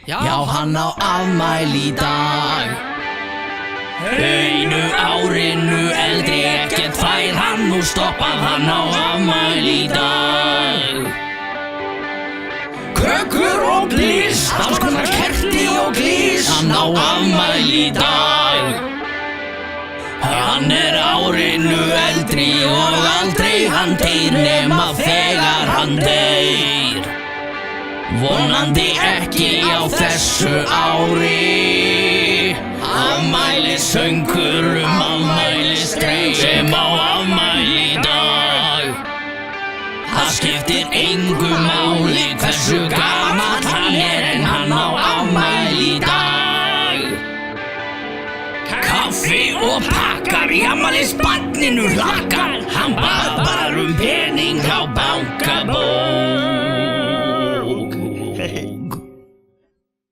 Já, hann á afmæli í dag. Einu árinu eldri, ekkert fær hann nú stoppað, hann á afmæli í dag. Kökur og glís, alls konar kerti og glís, hann á afmæli í dag. Hann árinu eldri og aldrei hann deyr nema þegar hann deyr. Vonandi ekki á þessu ári. Afmælissöngur afmælisdreng sem á afmæli í dag. Það skiptir engu máli hversu gamall hann en hann á afmæli í dag. Kaffi og pakkar í afmælisbarninu hlakkar. Hann bað bara pening á bankabók.